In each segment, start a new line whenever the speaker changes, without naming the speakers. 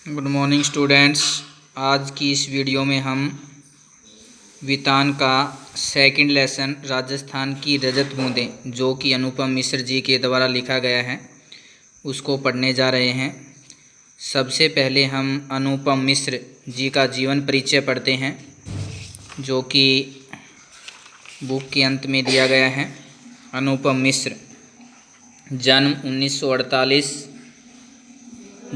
Good morning students. आज की इस वीडियो में हम वितान का सेकंड लेसन राजस्थान की रजत बूंदें जो कि अनुपम मिश्र जी के द्वारा लिखा गया है उसको पढ़ने जा रहे हैं। सबसे पहले हम अनुपम मिश्र जी का जीवन परिचय पढ़ते हैं जो कि बुक के अंत में दिया गया है। अनुपम मिश्र जन्म 1948,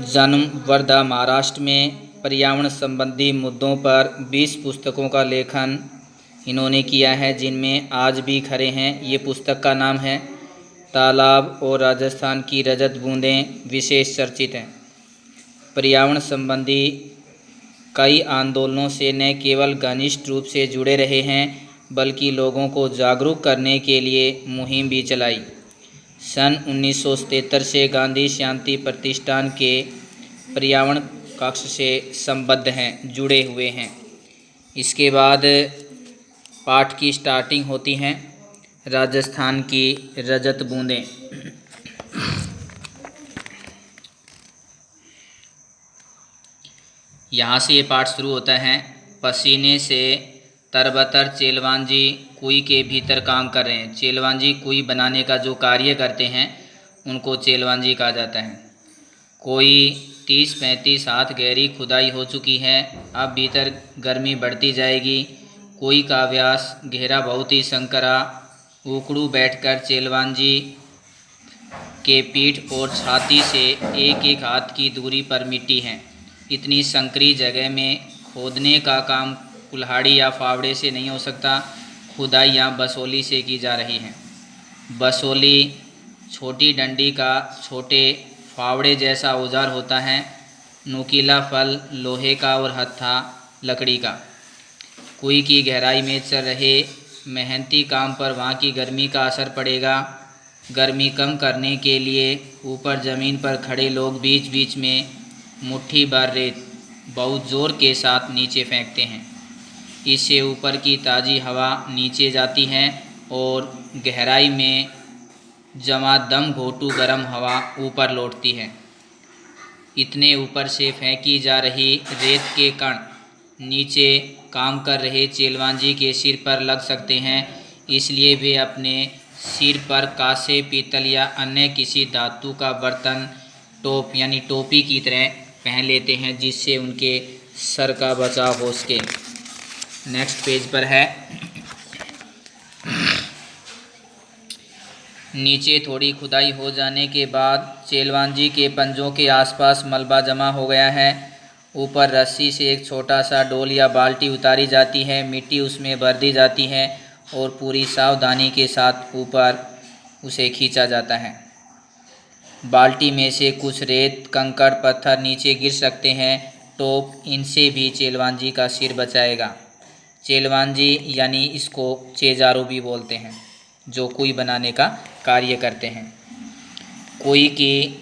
जन्म वर्धा महाराष्ट्र में। पर्यावरण संबंधी मुद्दों पर 20 पुस्तकों का लेखन इन्होंने किया है जिनमें आज भी खड़े हैं। ये पुस्तक का नाम है तालाब और राजस्थान की रजत बूंदें विशेष चर्चित हैं। पर्यावरण संबंधी कई आंदोलनों से न केवल घनिष्ठ रूप से जुड़े रहे हैं बल्कि लोगों को जागरूक करने के लिए मुहिम भी चलाई। सन 1977 से गांधी शांति प्रतिष्ठान के पर्यावरण कक्ष से संबद्ध हैं, जुड़े हुए हैं। इसके बाद पाठ की स्टार्टिंग होती है। राजस्थान की रजत बूंदें। यहाँ से ये पाठ शुरू होता है। पसीने से तरबतर चेलवांजी कुई के भीतर काम कर रहे हैं। चेलवांजी कुई बनाने का जो कार्य करते हैं उनको चेलवांजी कहा जाता है। कोई 30-35 हाथ गहरी खुदाई हो चुकी है। अब भीतर गर्मी बढ़ती जाएगी। कुई का व्यास गहरा बहुत ही संकरा। उकड़ू बैठकर चेलवांजी के पीठ और छाती से एक एक हाथ की दूरी पर मिट्टी है। इतनी संकरी जगह में खोदने का काम कुल्हाड़ी या फावड़े से नहीं हो सकता। खुदाई यहाँ बसोली से की जा रही है। बसोली छोटी डंडी का छोटे फावड़े जैसा औजार होता है। नुकीला फल लोहे का और हत्था लकड़ी का। कुई की गहराई में चल रहे मेहनती काम पर वहाँ की गर्मी का असर पड़ेगा। गर्मी कम करने के लिए ऊपर ज़मीन पर खड़े लोग बीच बीच में मुट्ठी भर रेत बहुत ज़ोर के साथ नीचे फेंकते हैं। इससे ऊपर की ताज़ी हवा नीचे जाती है और गहराई में जमा दम घोटू गर्म हवा ऊपर लौटती है। इतने ऊपर से फेंकी जा रही रेत के कण नीचे काम कर रहे चेलवांजी के सिर पर लग सकते हैं, इसलिए वे अपने सिर पर कांसे, पीतल या अन्य किसी धातु का बर्तन टोप यानी टोपी की तरह पहन लेते हैं जिससे उनके सर का बचाव हो सके। नेक्स्ट पेज पर है। नीचे थोड़ी खुदाई हो जाने के बाद चेलवांजी के पंजों के आसपास मलबा जमा हो गया है। ऊपर रस्सी से एक छोटा सा डोल या बाल्टी उतारी जाती है। मिट्टी उसमें भर दी जाती है और पूरी सावधानी के साथ ऊपर उसे खींचा जाता है। बाल्टी में से कुछ रेत, कंकड़, पत्थर नीचे गिर सकते हैं। टोप इनसे भी चेलवांजी का सिर बचाएगा। चेलवांजी यानी इसको चेजारो भी बोलते हैं जो कुई बनाने का कार्य करते हैं। कुई की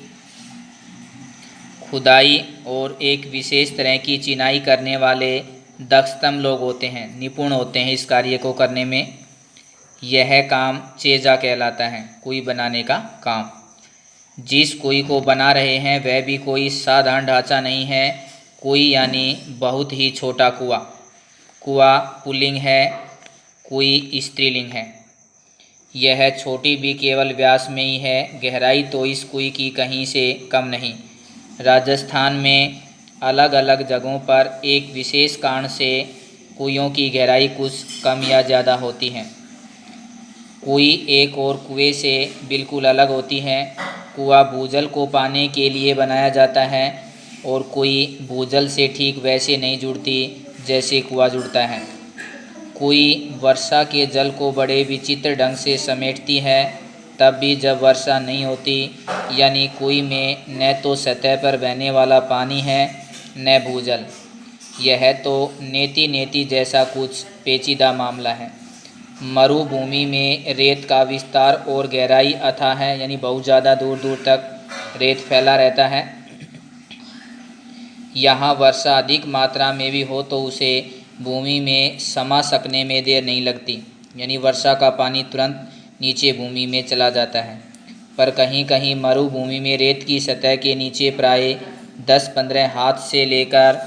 खुदाई और एक विशेष तरह की चिनाई करने वाले दक्षतम लोग होते हैं, निपुण होते हैं इस कार्य को करने में। यह काम चेजा कहलाता है, कुई बनाने का काम। जिस कुई को बना रहे हैं वह भी कोई साधारण ढांचा नहीं है। कुई यानी बहुत ही छोटा कुआं। कुआं पुल्लिंग है, कुई स्त्रीलिंग है। यह छोटी भी केवल व्यास में ही है। गहराई तो इस कुई की कहीं से कम नहीं। राजस्थान में अलग अलग जगहों पर एक विशेष कारण से कुइयों की गहराई कुछ कम या ज़्यादा होती है। कुई एक और कुएं से बिल्कुल अलग होती है। कुआं भूजल को पाने के लिए बनाया जाता है और कुई भूजल से ठीक वैसे नहीं जुड़ती जैसे कुआं जुड़ता है। कुई वर्षा के जल को बड़े विचित्र ढंग से समेटती है, तब भी जब वर्षा नहीं होती, यानी कुई में न तो सतह पर बहने वाला पानी है न भूजल। यह तो नेति नेति जैसा कुछ पेचीदा मामला है। मरुभूमि में रेत का विस्तार और गहराई अथाह है, यानी बहुत ज़्यादा दूर दूर तक रेत फैला रहता है। यहाँ वर्षा अधिक मात्रा में भी हो तो उसे भूमि में समा सकने में देर नहीं लगती, यानी वर्षा का पानी तुरंत नीचे भूमि में चला जाता है। पर कहीं कहीं मरुभूमि में रेत की सतह के नीचे प्राय 10-15 हाथ से लेकर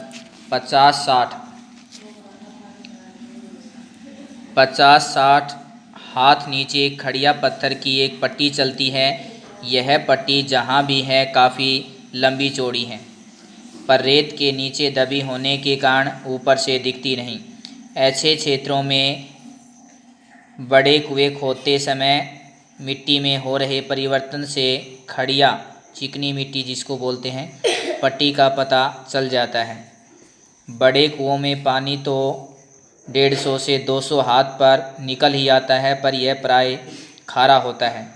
50-60 हाथ नीचे खड़िया पत्थर की एक पट्टी चलती है। यह पट्टी जहाँ भी है काफ़ी लंबी चौड़ी है, पर रेत के नीचे दबी होने के कारण ऊपर से दिखती नहीं। ऐसे क्षेत्रों में बड़े कुएं खोदते समय मिट्टी में हो रहे परिवर्तन से खड़िया, चिकनी मिट्टी जिसको बोलते हैं, पट्टी का पता चल जाता है। बड़े कुओं में पानी तो 150 से 200 हाथ पर निकल ही आता है, पर यह प्राय खारा होता है,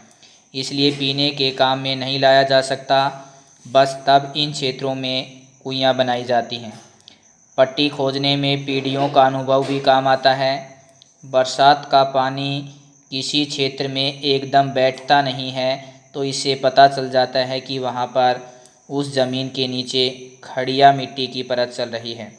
इसलिए पीने के काम में नहीं लाया जा सकता। बस तब इन क्षेत्रों में कुइयाँ बनाई जाती हैं। पट्टी खोदने में पीढ़ियों का अनुभव भी काम आता है। बरसात का पानी किसी क्षेत्र में एकदम बैठता नहीं है, तो इससे पता चल जाता है कि वहाँ पर उस ज़मीन के नीचे खड़िया मिट्टी की परत चल रही है।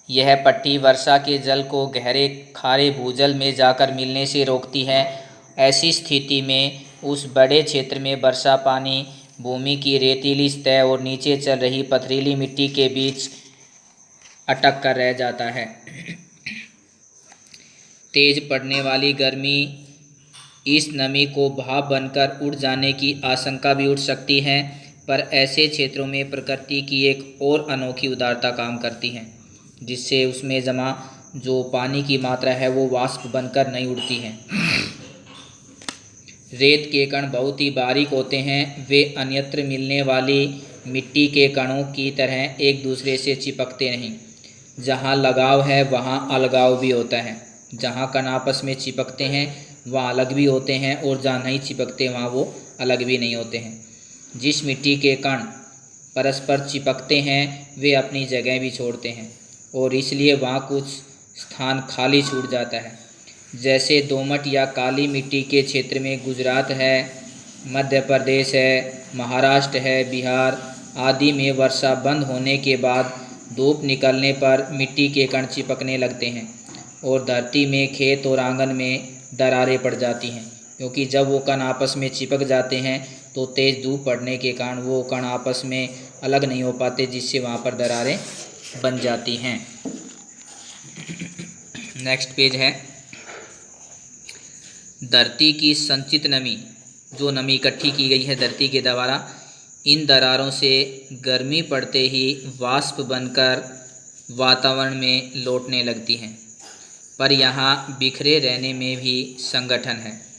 यह पट्टी वर्षा के जल को गहरे खारे भूजल में जाकर मिलने से रोकती है। ऐसी स्थिति में उस बड़े क्षेत्र में वर्षा पानी भूमि की रेतीली सतह और नीचे चल रही पथरीली मिट्टी के बीच अटक कर रह जाता है। तेज पड़ने वाली गर्मी इस नमी को भाप बनकर उड़ जाने की आशंका भी उठ सकती है, पर ऐसे क्षेत्रों में प्रकृति की एक और अनोखी उदारता काम करती है, जिससे उसमें जमा जो पानी की मात्रा है वो वाष्प बनकर नहीं उड़ती है। रेत के कण बहुत ही बारीक होते हैं। वे अन्यत्र मिलने वाली मिट्टी के कणों की तरह एक दूसरे से चिपकते नहीं। जहाँ लगाव है वहाँ अलगाव भी होता है। जहाँ कण आपस में चिपकते हैं वहाँ अलग भी होते हैं, और जहाँ नहीं चिपकते वहाँ वो अलग भी नहीं होते हैं। जिस मिट्टी के कण परस्पर चिपकते हैं वे अपनी जगह भी छोड़ते हैं, और इसलिए वहाँ कुछ स्थान खाली छूट जाता है। जैसे दोमट या काली मिट्टी के क्षेत्र में गुजरात है, मध्य प्रदेश है, महाराष्ट्र है, बिहार आदि में वर्षा बंद होने के बाद धूप निकलने पर मिट्टी के कण चिपकने लगते हैं, और धरती में, खेत और आंगन में दरारें पड़ जाती हैं, क्योंकि जब वो कण आपस में चिपक जाते हैं तो तेज़ धूप पड़ने के कारण वो कण आपस में अलग नहीं हो पाते, जिससे वहाँ पर दरारें बन जाती हैं। नेक्स्ट पेज है धरती की संचित नमी, जो नमी इकट्ठी की गई है धरती के द्वारा, इन दरारों से गर्मी पड़ते ही वाष्प बनकर वातावरण में लौटने लगती हैं, पर यहाँ बिखरे रहने में भी संगठन है।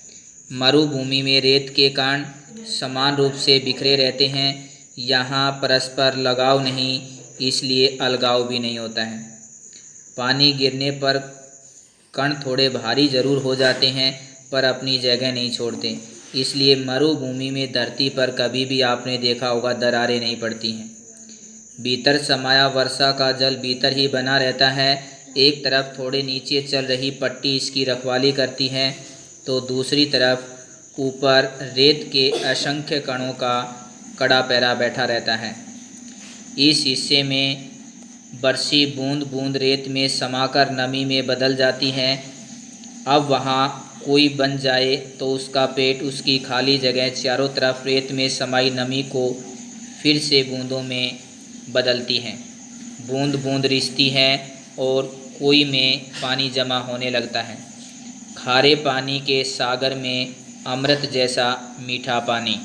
मरुभूमि में रेत के कण समान रूप से बिखरे रहते हैं। यहाँ परस्पर लगाव नहीं, इसलिए अलगाव भी नहीं होता है। पानी गिरने पर कण थोड़े भारी जरूर हो जाते हैं, पर अपनी जगह नहीं छोड़ते, इसलिए मरुभूमि में धरती पर कभी भी आपने देखा होगा दरारें नहीं पड़ती हैं। भीतर समाया वर्षा का जल भीतर ही बना रहता है। एक तरफ थोड़े नीचे चल रही पट्टी इसकी रखवाली करती है, तो दूसरी तरफ ऊपर रेत के असंख्य कणों का कड़ा पैरा बैठा रहता है। इस हिस्से में बरसी बूंद बूंद रेत में समाकर नमी में बदल जाती है। अब वहाँ कोई बन जाए तो उसका पेट उसकी खाली जगह चारों तरफ रेत में समाई नमी को फिर से बूंदों में बदलती है। बूंद बूंद रिसती है और कुएं में पानी जमा होने लगता है। खारे पानी के सागर में अमृत जैसा मीठा पानी।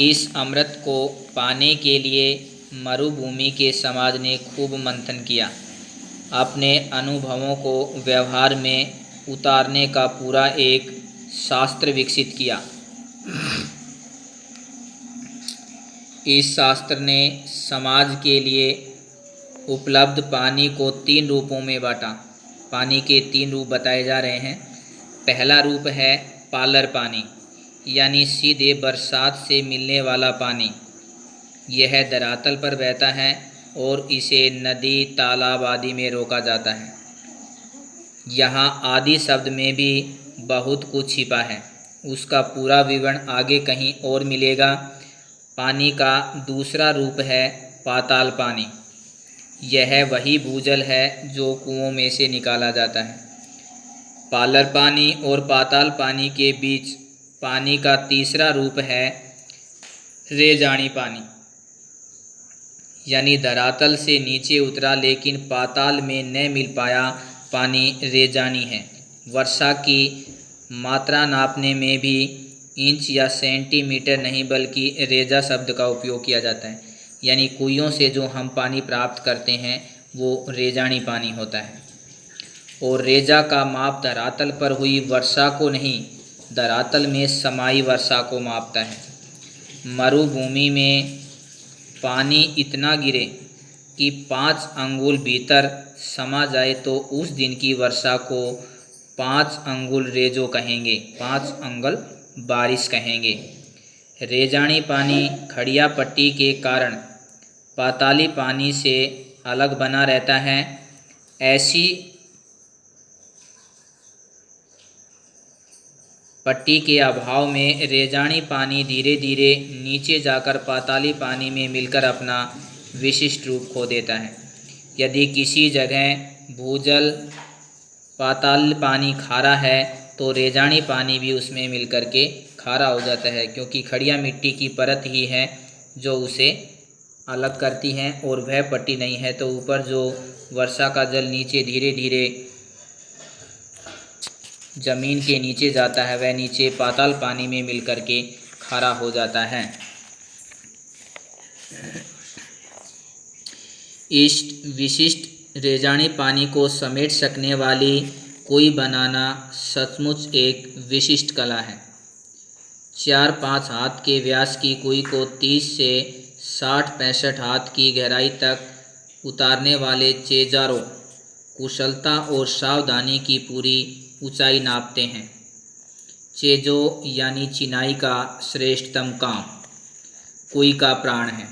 इस अमृत को पाने के लिए मरुभूमि के समाज ने खूब मंथन किया। अपने अनुभवों को व्यवहार में उतारने का पूरा एक शास्त्र विकसित किया। इस शास्त्र ने समाज के लिए उपलब्ध पानी को 3 रूपों में बांटा। पानी के 3 रूप बताए जा रहे हैं। पहला रूप है पालर पानी, यानी सीधे बरसात से मिलने वाला पानी। यह धरातल पर बहता है और इसे नदी, तालाब आदि में रोका जाता है। यहाँ आदि शब्द में भी बहुत कुछ छिपा है, उसका पूरा विवरण आगे कहीं और मिलेगा। पानी का दूसरा रूप है पाताल पानी। यह वही भूजल है जो कुओं में से निकाला जाता है। पालर पानी और पाताल पानी के बीच पानी का तीसरा रूप है रेजानी पानी। यानी धरातल से नीचे उतरा लेकिन पाताल में न मिल पाया पानी रेजानी है। वर्षा की मात्रा नापने में भी इंच या सेंटीमीटर नहीं बल्कि रेजा शब्द का उपयोग किया जाता है। यानी कुइयों से जो हम पानी प्राप्त करते हैं वो रेजानी पानी होता है। और रेजा का माप धरातल पर हुई वर्षा को नहीं, धरातल में समाई वर्षा को मापता है। मरुभूमि में पानी इतना गिरे कि 5 अंगुल भीतर समा जाए तो उस दिन की वर्षा को 5 अंगुल रेजो कहेंगे, 5 अंगुल बारिश कहेंगे। रेजानी पानी खड़िया पट्टी के कारण पाताली पानी से अलग बना रहता है। ऐसी पट्टी के अभाव में रेजानी पानी धीरे धीरे नीचे जाकर पाताली पानी में मिलकर अपना विशिष्ट रूप खो देता है। यदि किसी जगह भूजल पाताल पानी खारा है तो रेजानी पानी भी उसमें मिलकर के खारा हो जाता है, क्योंकि खड़िया मिट्टी की परत ही है जो उसे अलग करती है और वह पट्टी नहीं है। तो ऊपर जो वर्षा का जल नीचे धीरे धीरे ज़मीन के नीचे जाता है वह नीचे पाताल पानी में मिलकर के खारा हो जाता है। इस विशिष्ट रेजानी पानी को समेट सकने वाली कुई बनाना सचमुच एक विशिष्ट कला है। 4-5 हाथ के व्यास की कुई को 30 से 60-65 हाथ की गहराई तक उतारने वाले चेजारो कुशलता और सावधानी की पूरी ऊंचाई नापते हैं। चेजो यानी चिनाई का श्रेष्ठतम काम कुई का प्राण है।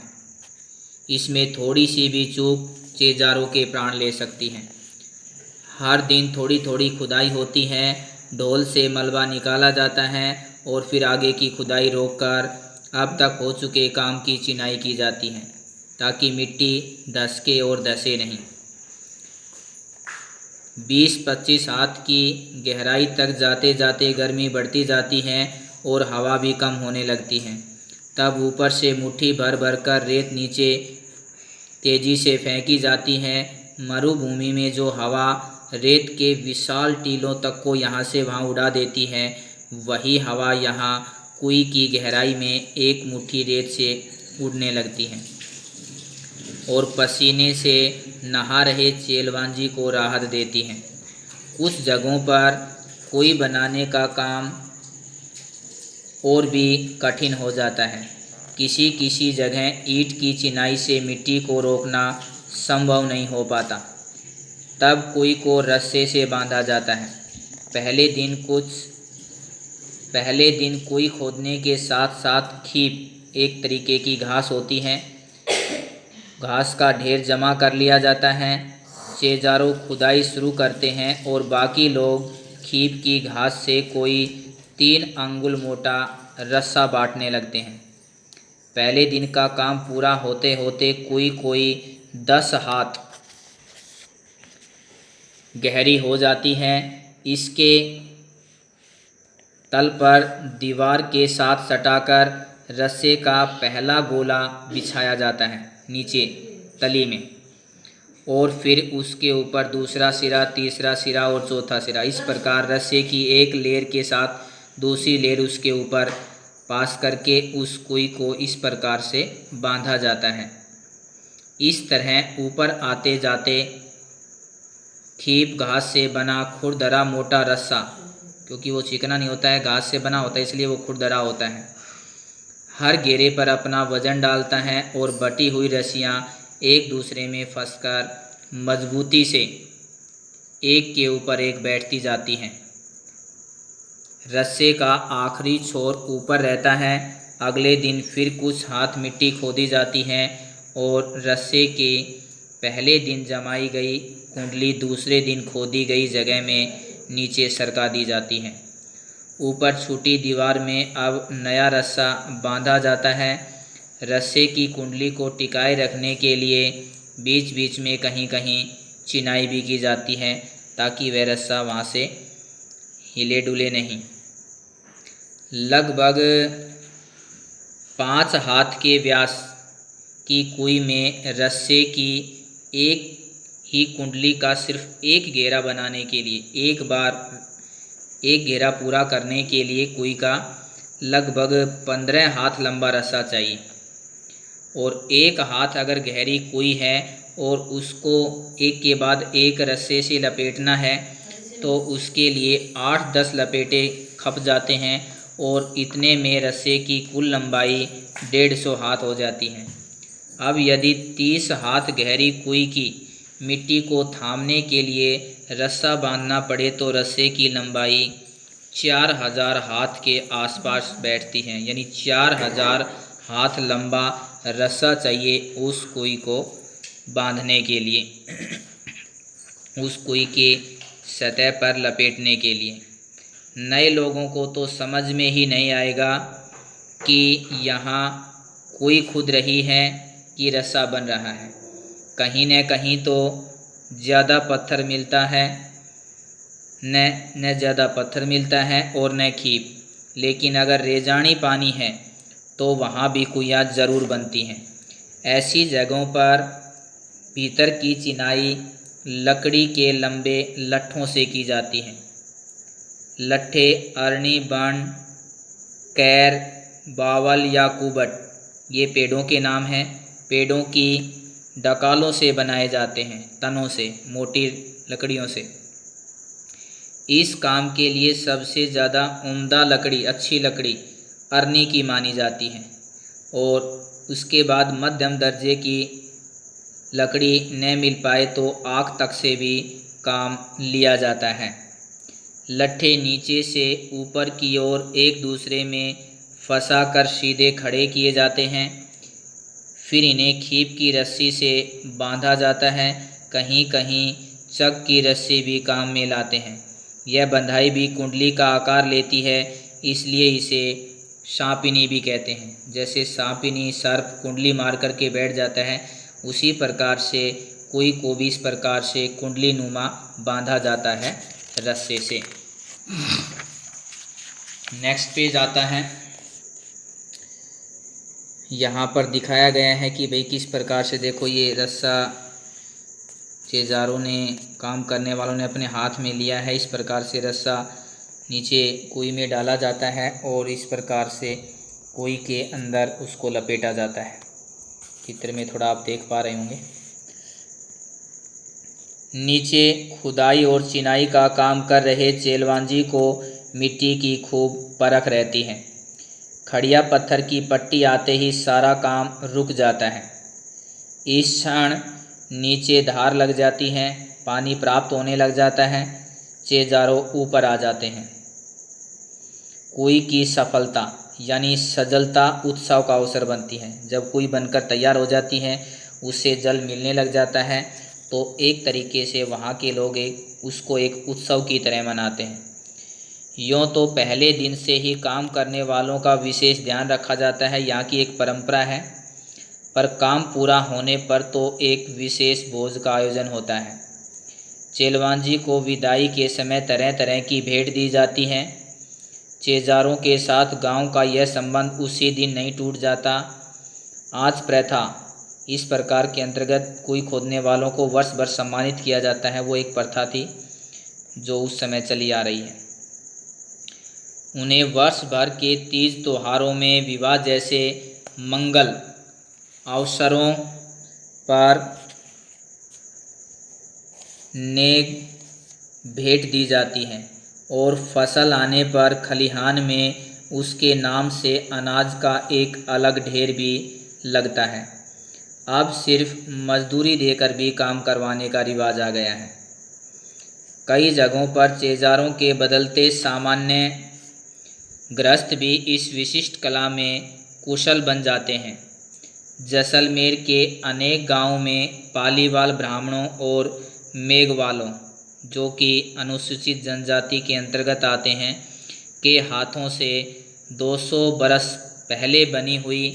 इसमें थोड़ी सी भी चूक चेजारों के प्राण ले सकती है। हर दिन थोड़ी थोड़ी खुदाई होती है, ढोल से मलबा निकाला जाता है और फिर आगे की खुदाई रोककर अब तक हो चुके काम की चिनाई की जाती है ताकि मिट्टी धसके और धसे नहीं। 20-25 हाथ की गहराई तक जाते जाते गर्मी बढ़ती जाती है और हवा भी कम होने लगती है। तब ऊपर से मुट्ठी भर भर कर रेत नीचे तेज़ी से फेंकी जाती है। मरुभूमि में जो हवा रेत के विशाल टीलों तक को यहाँ से वहाँ उड़ा देती है, वही हवा यहाँ कुई की गहराई में एक मुट्ठी रेत से उड़ने लगती है और पसीने से नहा रहे चेलवांजी को राहत देती हैं। कुछ जगहों पर कुई बनाने का काम और भी कठिन हो जाता है। किसी किसी जगह ईंट की चिनाई से मिट्टी को रोकना संभव नहीं हो पाता। तब कुई को रस्से से बांधा जाता है। पहले दिन कुई खोदने के साथ साथ खीप एक तरीके की घास होती है, घास का ढेर जमा कर लिया जाता है। चेजारो खुदाई शुरू करते हैं और बाकी लोग खीप की घास से कोई 3 अंगुल मोटा रस्सा बांटने लगते हैं। पहले दिन का काम पूरा होते होते कोई 10 हाथ गहरी हो जाती है। इसके तल पर दीवार के साथ सटाकर रस्से का पहला गोला बिछाया जाता है नीचे तली में, और फिर उसके ऊपर दूसरा सिरा, तीसरा सिरा और चौथा सिरा। इस प्रकार रस्से की एक लेयर के साथ दूसरी लेयर उसके ऊपर पास करके उस कुई को इस प्रकार से बांधा जाता है। इस तरह ऊपर आते जाते खीप घास से बना खुरदरा मोटा रस्सा, क्योंकि वो चिकना नहीं होता है, घास से बना होता है इसलिए वो खुरदरा होता है, हर घेरे पर अपना वजन डालता है और बटी हुई रस्सियाँ एक दूसरे में फंसकर मजबूती से एक के ऊपर एक बैठती जाती हैं। रस्से का आखिरी छोर ऊपर रहता है। अगले दिन फिर कुछ हाथ मिट्टी खोदी जाती है और रस्से के पहले दिन जमाई गई कुंडली दूसरे दिन खोदी गई जगह में नीचे सरका दी जाती है। ऊपर छूटी दीवार में अब नया रस्सा बांधा जाता है। रस्से की कुंडली को टिकाए रखने के लिए बीच बीच में कहीं कहीं चिनाई भी की जाती है ताकि वह रस्सा वहाँ से हिले डुले नहीं। लगभग 5 हाथ के व्यास कि कुएं में रस्से की एक ही कुंडली का सिर्फ एक घेरा बनाने के लिए, एक बार एक घेरा पूरा करने के लिए कुएं का लगभग 15 हाथ लंबा रस्सा चाहिए। और एक हाथ अगर गहरी कुई है और उसको एक के बाद एक रस्से से लपेटना है तो उसके लिए 8-10 लपेटे खप जाते हैं और इतने में रस्से की कुल लंबाई 150 हाथ हो जाती है। अब यदि 30 हाथ गहरी कुई की मिट्टी को थामने के लिए रस्सा बांधना पड़े तो रस्से की लंबाई 4000 हाथ के आसपास बैठती है, यानी 4000 हाथ लंबा रस्सा चाहिए उस कुई को बांधने के लिए, उस कुई के सतह पर लपेटने के लिए। नए लोगों को तो समझ में ही नहीं आएगा कि यहाँ कुई खुद रही है कि रस्सा बन रहा है। कहीं न कहीं तो ज़्यादा पत्थर मिलता है, न ज़्यादा पत्थर मिलता है और न खीप, लेकिन अगर रेजानी पानी है तो वहाँ भी कुइयाँ ज़रूर बनती हैं। ऐसी जगहों पर भीतर की चिनाई लकड़ी के लंबे लट्ठों से की जाती है। लट्ठे अरणी, बन, कैर, बावल या कुबट ये पेड़ों के नाम हैं। पेड़ों की डकालों से बनाए जाते हैं, तनों से, मोटी लकड़ियों से। इस काम के लिए सबसे ज़्यादा उम्दा लकड़ी, अच्छी लकड़ी अरनी की मानी जाती है और उसके बाद मध्यम दर्जे की लकड़ी न मिल पाए तो आग तक से भी काम लिया जाता है। लट्ठे नीचे से ऊपर की ओर एक दूसरे में फंसा कर सीधे खड़े किए जाते हैं, फिर इन्हें खीप की रस्सी से बांधा जाता है। कहीं कहीं चक की रस्सी भी काम में लाते हैं। यह बंधाई भी कुंडली का आकार लेती है, इसलिए इसे सांपिनी भी कहते हैं। जैसे सांपिनी सर्प कुंडली मार कर के बैठ जाता है, उसी प्रकार से कुई को भी इस प्रकार से कुंडली नुमा बांधा जाता है रस्से से। नेक्स्ट पेज आता है। यहाँ पर दिखाया गया है कि भाई किस प्रकार से, देखो ये रस्सा चेजारों ने, काम करने वालों ने अपने हाथ में लिया है। इस प्रकार से रस्सा नीचे कुई में डाला जाता है और इस प्रकार से कुई के अंदर उसको लपेटा जाता है। चित्र में थोड़ा आप देख पा रहे होंगे। नीचे खुदाई और चिनाई का काम कर रहे चेलवांजी को मिट्टी की खूब परख रहती है। खड़िया पत्थर की पट्टी आते ही सारा काम रुक जाता है। इस क्षण नीचे धार लग जाती है, पानी प्राप्त होने लग जाता है, चेजारों ऊपर आ जाते हैं। कुई की सफलता यानी सजलता उत्सव का अवसर बनती है। जब कुई बनकर तैयार हो जाती है, उससे जल मिलने लग जाता है, तो एक तरीके से वहाँ के लोग उसको एक उत्सव की तरह मनाते हैं। यूँ तो पहले दिन से ही काम करने वालों का विशेष ध्यान रखा जाता है, यहाँ की एक परंपरा है। पर काम पूरा होने पर तो एक विशेष भोज का आयोजन होता है। चेलवांजी को विदाई के समय तरह तरह की भेंट दी जाती है। चेजारों के साथ गांव का यह संबंध उसी दिन नहीं टूट जाता। आज प्रथा इस प्रकार के अंतर्गत कुई खोदने वालों को वर्ष भर सम्मानित किया जाता है। वो एक प्रथा थी जो उस समय चली आ रही है। उन्हें वर्ष भर के तीज त्योहारों में, विवाह जैसे मंगल अवसरों पर नेक भेंट दी जाती है और फसल आने पर खलिहान में उसके नाम से अनाज का एक अलग ढेर भी लगता है। अब सिर्फ मजदूरी देकर भी काम करवाने का रिवाज आ गया है। कई जगहों पर चेजारों के बदलते सामान्य गृहस्थ भी इस विशिष्ट कला में कुशल बन जाते हैं। जैसलमेर के अनेक गांवों में पालीवाल ब्राह्मणों और मेघवालों, जो कि अनुसूचित जनजाति के अंतर्गत आते हैं, के हाथों से 200 बरस पहले बनी हुई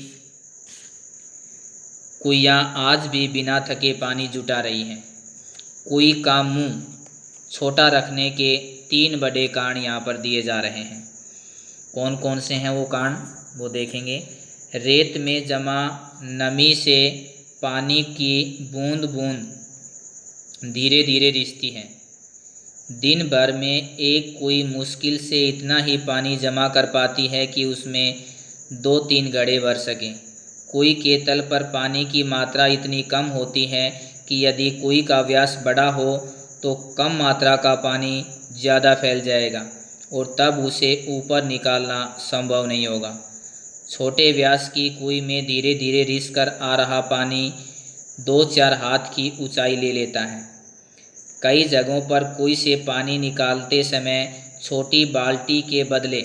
कुइयाँ आज भी बिना थके पानी जुटा रही हैं। कुई का मुंह छोटा रखने के 3 बड़े कारण यहाँ पर दिए जा रहे हैं। कौन कौन से हैं वो कारण, वो देखेंगे। रेत में जमा नमी से पानी की बूंद बूंद धीरे धीरे रिसती है। दिन भर में एक कुई मुश्किल से इतना ही पानी जमा कर पाती है कि उसमें 2-3 घड़े भर सकें। कुई के तल पर पानी की मात्रा इतनी कम होती है कि यदि कुई का व्यास बड़ा हो तो कम मात्रा का पानी ज़्यादा फैल जाएगा और तब उसे ऊपर निकालना संभव नहीं होगा। छोटे व्यास की कुई में धीरे धीरे रिस कर आ रहा पानी 2-4 हाथ की ऊंचाई ले लेता है। कई जगहों पर कुई से पानी निकालते समय छोटी बाल्टी के बदले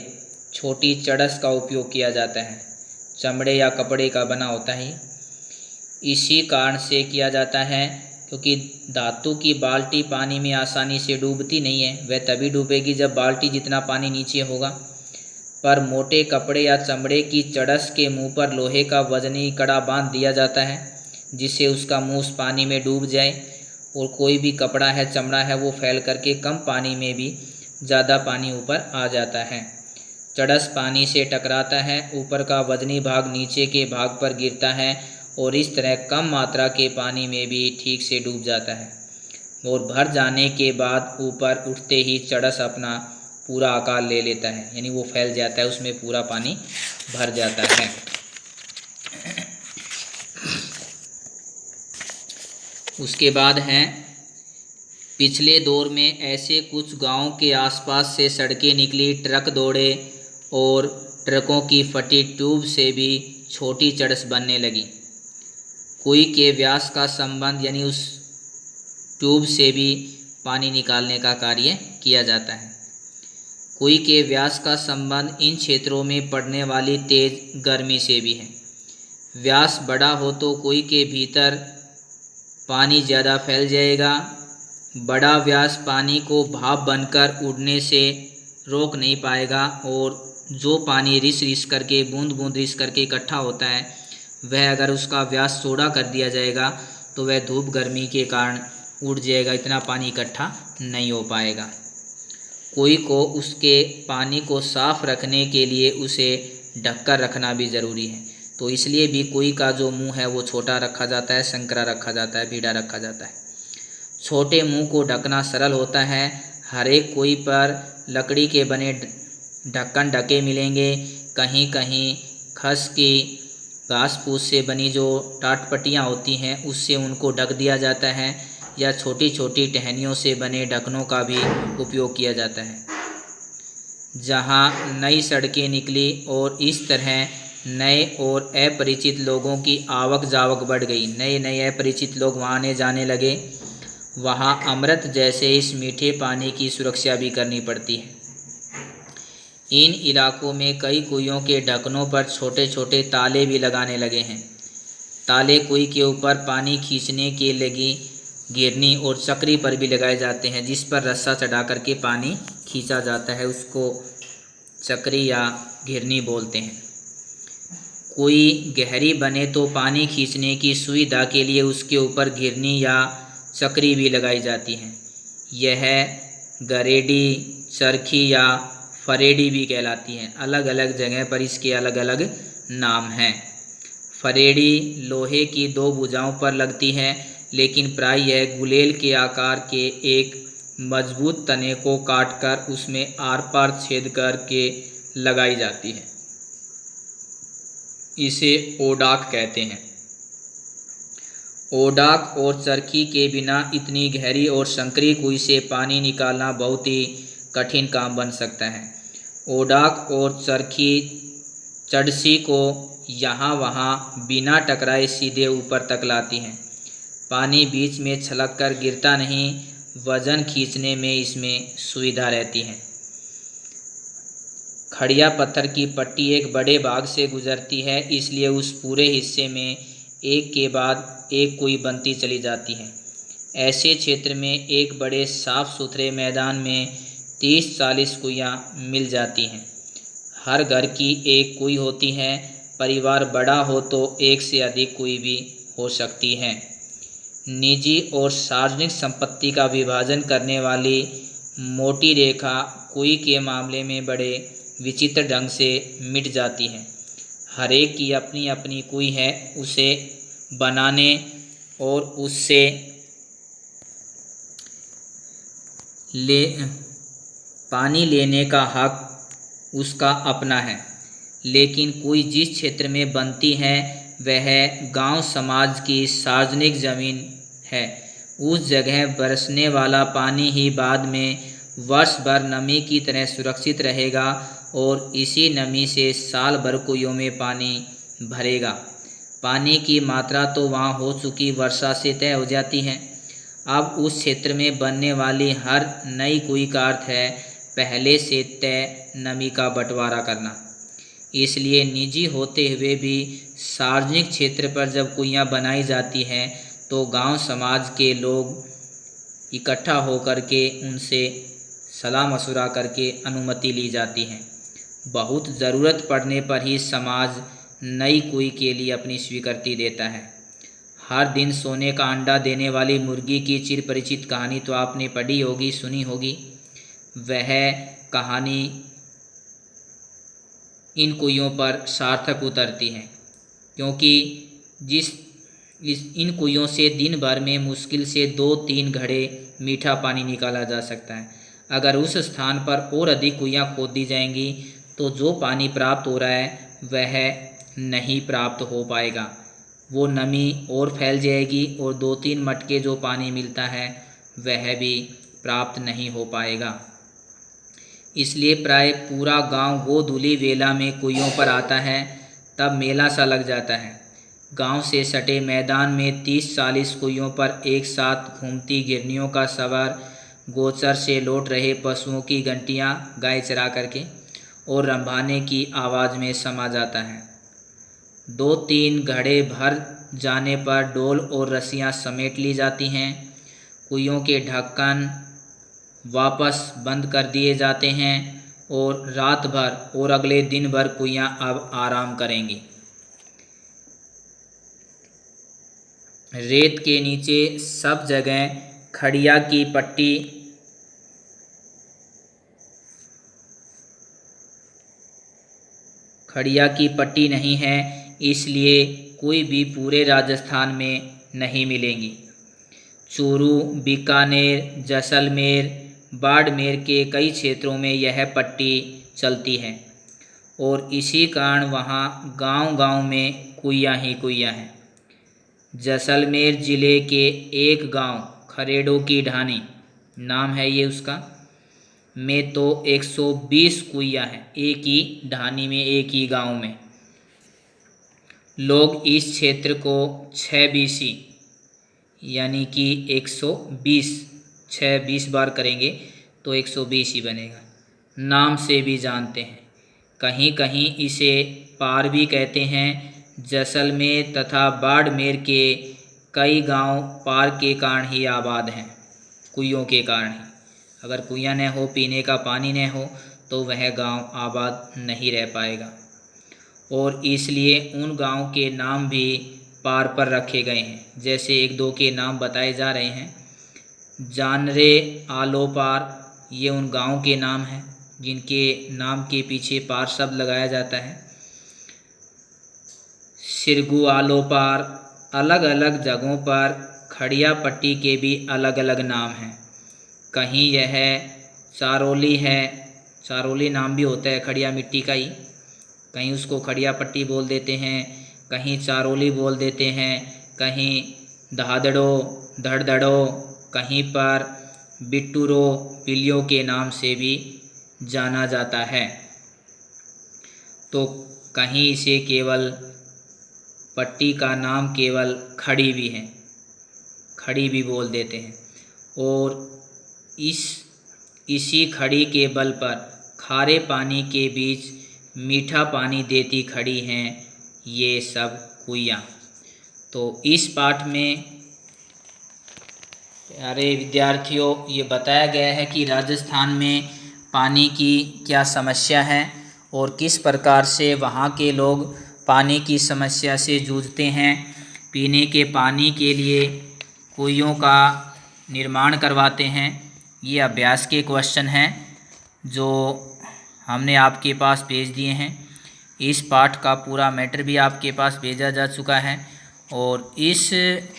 छोटी चड़स का उपयोग किया जाता है। चमड़े या कपड़े का बना होता है। इसी कारण से किया जाता है क्योंकि धातु की बाल्टी पानी में आसानी से डूबती नहीं है। वह तभी डूबेगी जब बाल्टी जितना पानी नीचे होगा। पर मोटे कपड़े या चमड़े की चड़स के मुंह पर लोहे का वजनी कड़ा बांध दिया जाता है जिससे उसका मुंह उस पानी में डूब जाए और कोई भी कपड़ा है, चमड़ा है, वो फैल करके कम पानी में भी ज़्यादा पानी ऊपर आ जाता है। चड़स पानी से टकराता है, ऊपर का वजनी भाग नीचे के भाग पर गिरता है और इस तरह कम मात्रा के पानी में भी ठीक से डूब जाता है और भर जाने के बाद ऊपर उठते ही चड़स अपना पूरा आकार ले लेता है, यानी वो फैल जाता है, उसमें पूरा पानी भर जाता है। उसके बाद हैं पिछले दौर में ऐसे कुछ गांव के आसपास से सड़कें निकली, ट्रक दौड़े और ट्रकों की फटी ट्यूब से भी छोटी चड़स बनने लगी। कुई के व्यास का संबंध यानी उस ट्यूब से भी पानी निकालने का कार्य किया जाता है। कुई के व्यास का संबंध इन क्षेत्रों में पड़ने वाली तेज गर्मी से भी है। व्यास बड़ा हो तो कुई के भीतर पानी ज़्यादा फैल जाएगा। बड़ा व्यास पानी को भाप बनकर उड़ने से रोक नहीं पाएगा और जो पानी रिस रिस करके बूंद बूंद रिस करके इकट्ठा होता है वह अगर उसका व्यास चौड़ा कर दिया जाएगा तो वह धूप गर्मी के कारण उड़ जाएगा, इतना पानी इकट्ठा नहीं हो पाएगा। कुई को उसके पानी को साफ रखने के लिए उसे ढककर रखना भी ज़रूरी है, तो इसलिए भी कुई का जो मुंह है वो छोटा रखा जाता है, संकरा रखा जाता है, भीड़ा रखा जाता है। छोटे मुंह को ढकना सरल होता है। हर एक कुई पर लकड़ी के बने ढक्कन ढके मिलेंगे। कहीं कहीं खस की घास फूस से बनी जो टाटपट्टियाँ होती हैं उससे उनको ढक दिया जाता है या छोटी छोटी टहनियों से बने ढक्कनों का भी उपयोग किया जाता है। जहाँ नई सड़कें निकली और इस तरह नए और अपरिचित लोगों की आवक जावक बढ़ गई, नए नए अपरिचित लोग वहाँ आने जाने लगे, वहाँ अमृत जैसे इस मीठे पानी की सुरक्षा भी करनी पड़ती है। इन इलाकों में कई कुइयों के ढक्कनों पर छोटे छोटे ताले भी लगाने लगे हैं। ताले कुई के ऊपर पानी खींचने के लगी घिरनी और चक्री पर भी लगाए जाते हैं जिस पर रस्सा चढ़ा करके पानी खींचा जाता है, उसको चक्री या घिरनी बोलते हैं। कुई गहरी बने तो पानी खींचने की सुविधा के लिए उसके ऊपर घिरनी या चक्री भी लगाई जाती है। यह गरेडी, चरखी या फरेडी भी कहलाती हैं। अलग अलग जगह पर इसके अलग अलग नाम हैं। फरेडी लोहे की 2 भुजाओं पर लगती है लेकिन प्राय यह गुलेल के आकार के एक मजबूत तने को काटकर उसमें आर पार छेद करके लगाई जाती है। इसे ओडाक कहते हैं। ओडाक और चरखी के बिना इतनी गहरी और संकरी कुई से पानी निकालना बहुत ही कठिन काम बन सकता है। ओडाक और चरखी चड़सी को यहाँ वहाँ बिना टकराए सीधे ऊपर तक लाती हैं। पानी बीच में छलक कर गिरता नहीं, वजन खींचने में इसमें सुविधा रहती है। खड़िया पत्थर की पट्टी एक बड़े भाग से गुजरती है, इसलिए उस पूरे हिस्से में एक के बाद एक कुई बनती चली जाती है। ऐसे क्षेत्र में एक बड़े साफ सुथरे मैदान में 30-40 कुइयाँ मिल जाती हैं। हर घर की एक कुई होती है। परिवार बड़ा हो तो एक से अधिक कुई भी हो सकती हैं। निजी और सार्वजनिक संपत्ति का विभाजन करने वाली मोटी रेखा कुई के मामले में बड़े विचित्र ढंग से मिट जाती है। हर एक की अपनी अपनी कुई है, उसे बनाने और उससे पानी लेने का हक उसका अपना है। लेकिन कुई जिस क्षेत्र में बनती है वह गांव समाज की सार्वजनिक ज़मीन है। उस जगह बरसने वाला पानी ही बाद में वर्ष भर नमी की तरह सुरक्षित रहेगा और इसी नमी से साल भर कुइयों में पानी भरेगा। पानी की मात्रा तो वहाँ हो चुकी वर्षा से तय हो जाती है। अब उस क्षेत्र में बनने वाली हर नई कुई का अर्थ है पहले से तय नमी का बंटवारा करना। इसलिए निजी होते हुए भी सार्वजनिक क्षेत्र पर जब कुइयाँ बनाई जाती हैं तो गांव समाज के लोग इकट्ठा होकर के उनसे सलाह मशवरा करके अनुमति ली जाती है। बहुत ज़रूरत पड़ने पर ही समाज नई कुई के लिए अपनी स्वीकृति देता है। हर दिन सोने का अंडा देने वाली मुर्गी की चिरपरिचित कहानी तो आपने पढ़ी होगी, सुनी होगी। वह कहानी इन कुइयों पर सार्थक उतरती है, क्योंकि इन कुइयों से दिन भर में मुश्किल से 2-3 घड़े मीठा पानी निकाला जा सकता है। अगर उस स्थान पर और अधिक कुइयाँ खोद दी जाएंगी तो जो पानी प्राप्त हो रहा है वह नहीं प्राप्त हो पाएगा। वो नमी और फैल जाएगी और 2-3 मटके जो पानी मिलता है वह भी प्राप्त नहीं हो पाएगा। इसलिए प्राय पूरा गांव गोधूली वेला में कुइयों पर आता है। तब मेला सा लग जाता है। गांव से सटे मैदान में 30-40 कुइयों पर एक साथ घूमती गिरनियों का सवार, गोचर से लौट रहे पशुओं की घंटियां गाय चरा करके और रंभाने की आवाज़ में समा जाता है। 2-3 घड़े भर जाने पर डोल और रस्सियां समेट ली जाती हैं। कुइयों के ढक्कन वापस बंद कर दिए जाते हैं और रात भर और अगले दिन भर कुइयाँ अब आराम करेंगी। रेत के नीचे सब जगह खड़िया की पट्टी नहीं है, इसलिए कोई भी पूरे राजस्थान में नहीं मिलेंगी। चूरू, बीकानेर, जैसलमेर, बाड़मेर के कई क्षेत्रों में यह पट्टी चलती है और इसी कारण वहाँ गांव-गांव में कुइयाँ ही कुइयाँ हैं। जैसलमेर ज़िले के एक गांव खरेड़ों की ढानी नाम है ये उसका, में तो 120 कुइयाँ हैं। एक ही ढानी में, एक ही गांव में। लोग इस क्षेत्र को 6 BC यानी कि 120, 6 20 बार करेंगे तो 120 ही बनेगा, नाम से भी जानते हैं। कहीं कहीं इसे पार भी कहते हैं। जैसलमेर तथा बाड़मेर के कई गांव पार के कारण ही आबाद हैं, कुइयों के कारण ही। अगर कुइयाँ न हो, पीने का पानी न हो तो वह गांव आबाद नहीं रह पाएगा। और इसलिए उन गांव के नाम भी पार पर रखे गए हैं। जैसे 1-2 के नाम बताए जा रहे हैं। जानरे, आलोपार, ये उन गांव के नाम हैं जिनके नाम के पीछे पार शब्द लगाया जाता है। सिरगू, आलोपार, अलग अलग जगहों पर खड़िया पट्टी के भी अलग अलग नाम हैं। कहीं यह चारोली है, चारोली नाम भी होता है खड़िया मिट्टी का ही, कहीं उसको खड़िया पट्टी बोल देते हैं, कहीं चारोली बोल देते हैं, कहीं दहादड़ो, धड़धड़ो, कहीं पर बिट्टूरो, पिलियों के नाम से भी जाना जाता है। तो कहीं इसे केवल पट्टी का नाम केवल खड़ी भी है, खड़ी भी बोल देते हैं। और इसी खड़ी के बल पर खारे पानी के बीच मीठा पानी देती खड़ी हैं ये सब कुइयाँ। तो इस पाठ में प्यारे विद्यार्थियों ये बताया गया है कि राजस्थान में पानी की क्या समस्या है और किस प्रकार से वहाँ के लोग पानी की समस्या से जूझते हैं। पीने के पानी के लिए कुइयों का निर्माण करवाते हैं। ये अभ्यास के क्वेश्चन हैं जो हमने आपके पास भेज दिए हैं। इस पाठ का पूरा मैटर भी आपके पास भेजा जा चुका है और इस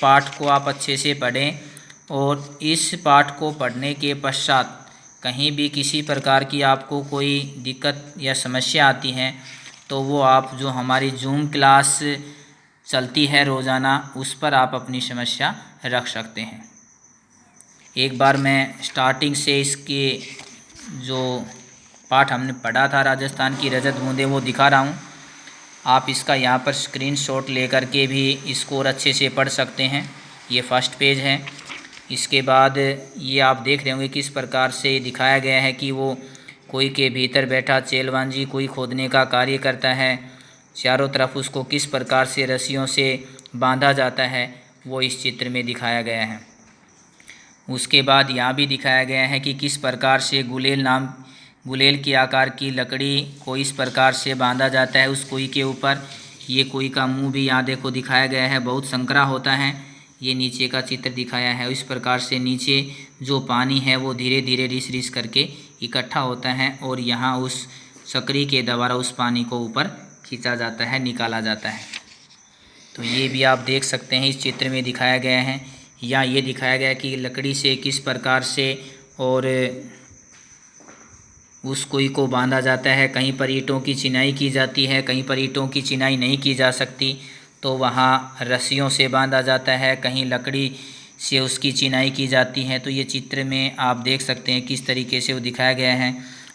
पाठ को आप अच्छे से पढ़ें। और इस पाठ को पढ़ने के पश्चात कहीं भी किसी प्रकार की आपको कोई दिक्कत या समस्या आती है तो वो आप जो हमारी जूम क्लास चलती है रोज़ाना, उस पर आप अपनी समस्या रख सकते हैं। एक बार मैं स्टार्टिंग से इसके जो पाठ हमने पढ़ा था राजस्थान की रजत बूंदें वो दिखा रहा हूँ। आप इसका यहाँ पर स्क्रीनशॉट लेकर के भी इसको और अच्छे से पढ़ सकते हैं। ये फर्स्ट पेज है। इसके बाद ये आप देख रहे होंगे किस प्रकार से दिखाया गया है कि वो कुएं के भीतर बैठा चेलवांजी कुएं खोदने का कार्य करता है। चारों तरफ उसको किस प्रकार से रस्सियों से बांधा जाता है वो इस चित्र में दिखाया गया है। उसके बाद यहाँ भी दिखाया गया है कि किस प्रकार से गुलेल के आकार की लकड़ी को इस प्रकार से बांधा जाता है उस कुएं के ऊपर। ये कुएं का मुंह भी यहाँ देखो दिखाया गया है, बहुत संकरा होता है। ये नीचे का चित्र दिखाया है। इस प्रकार से नीचे जो पानी है वो धीरे धीरे रिस रिस करके इकट्ठा होता है और यहाँ उस सकरी के द्वारा उस पानी को ऊपर खींचा जाता है, निकाला जाता है। तो ये भी आप देख सकते हैं इस चित्र में दिखाया गया है। या ये दिखाया गया है कि लकड़ी से किस प्रकार से और उस कुएं को बांधा जाता है। कहीं पर ईंटों की चिनाई की जाती है, कहीं पर ईंटों की चिनाई नहीं की जा सकती तो वहाँ रस्सियों से बांधा जाता है, कहीं लकड़ी से उसकी चिनाई की जाती है। तो ये चित्र में आप देख सकते हैं किस तरीके से वो दिखाया गया है।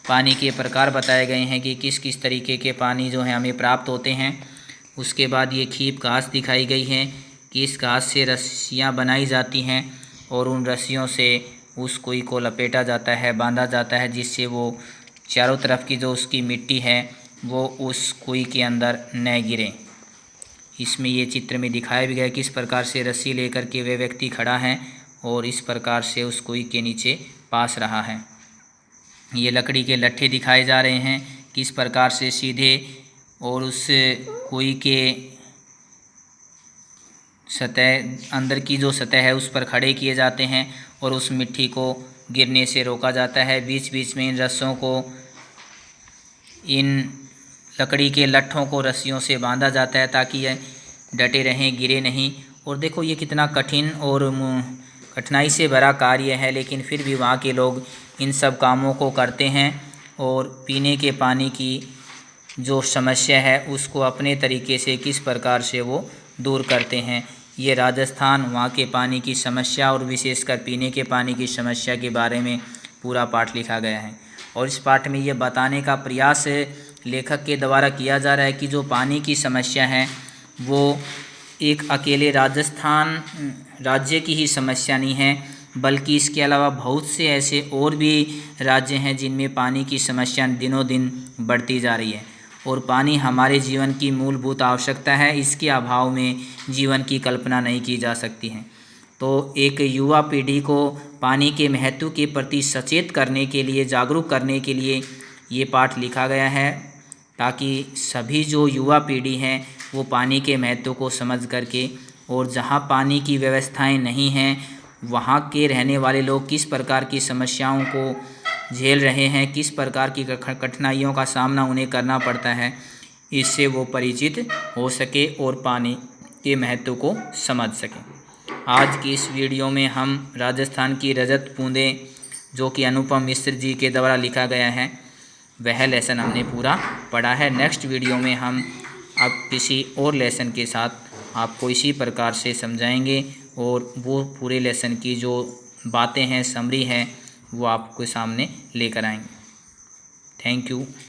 पानी के प्रकार बताए गए हैं कि किस किस तरीके के पानी जो है हमें प्राप्त होते हैं। उसके बाद ये खीप घास दिखाई गई है कि इस घास से रस्सियाँ बनाई जाती हैं और उन रस्सियों से उस कुएं को लपेटा जाता है, बांधा जाता है, जिससे वो चारों तरफ की जो उसकी मिट्टी है वो उस कुएं के अंदर न गिरे। इसमें ये चित्र में दिखाया भी गया किस प्रकार से रस्सी लेकर के वे व्यक्ति खड़ा है और इस प्रकार से उस कुएं के नीचे पास रहा है। ये लकड़ी के लट्ठे दिखाए जा रहे हैं किस प्रकार से सीधे और उस कुएं के सतह अंदर की जो सतह है उस पर खड़े किए जाते हैं और उस मिट्टी को गिरने से रोका जाता है। बीच बीच में इन रस्सों को, इन लकड़ी के लट्ठों को रस्सियों से बांधा जाता है ताकि ये डटे रहें, गिरे नहीं। और देखो ये कितना कठिन और कठिनाई से भरा कार्य है, लेकिन फिर भी वहाँ के लोग इन सब कामों को करते हैं और पीने के पानी की जो समस्या है उसको अपने तरीके से किस प्रकार से वो दूर करते हैं। ये राजस्थान, वहाँ के पानी की समस्या और विशेषकर पीने के पानी की समस्या के बारे में पूरा पाठ लिखा गया है। और इस पाठ में ये बताने का प्रयास लेखक के द्वारा किया जा रहा है कि जो पानी की समस्या है वो एक अकेले राजस्थान राज्य की ही समस्या नहीं है, बल्कि इसके अलावा बहुत से ऐसे और भी राज्य हैं जिनमें पानी की समस्या दिनों दिन बढ़ती जा रही है। और पानी हमारे जीवन की मूलभूत आवश्यकता है, इसके अभाव में जीवन की कल्पना नहीं की जा सकती है। तो एक युवा पीढ़ी को पानी के महत्व के प्रति सचेत करने के लिए, जागरूक करने के लिए ये पाठ लिखा गया है, ताकि सभी जो युवा पीढ़ी हैं वो पानी के महत्व को समझ करके, और जहाँ पानी की व्यवस्थाएं नहीं हैं वहाँ के रहने वाले लोग किस प्रकार की समस्याओं को झेल रहे हैं, किस प्रकार की कठिनाइयों का सामना उन्हें करना पड़ता है, इससे वो परिचित हो सके और पानी के महत्व को समझ सकें। आज की इस वीडियो में हम राजस्थान की रजत बूंदें जो कि अनुपम मिश्र जी के द्वारा लिखा गया है वह लेसन हमने पूरा पढ़ा है। नेक्स्ट वीडियो में हम अब किसी और लेसन के साथ आपको इसी प्रकार से समझाएंगे और वो पूरे लेसन की जो बातें हैं, समरी है, वो आपके सामने लेकर आएंगे। Thank you.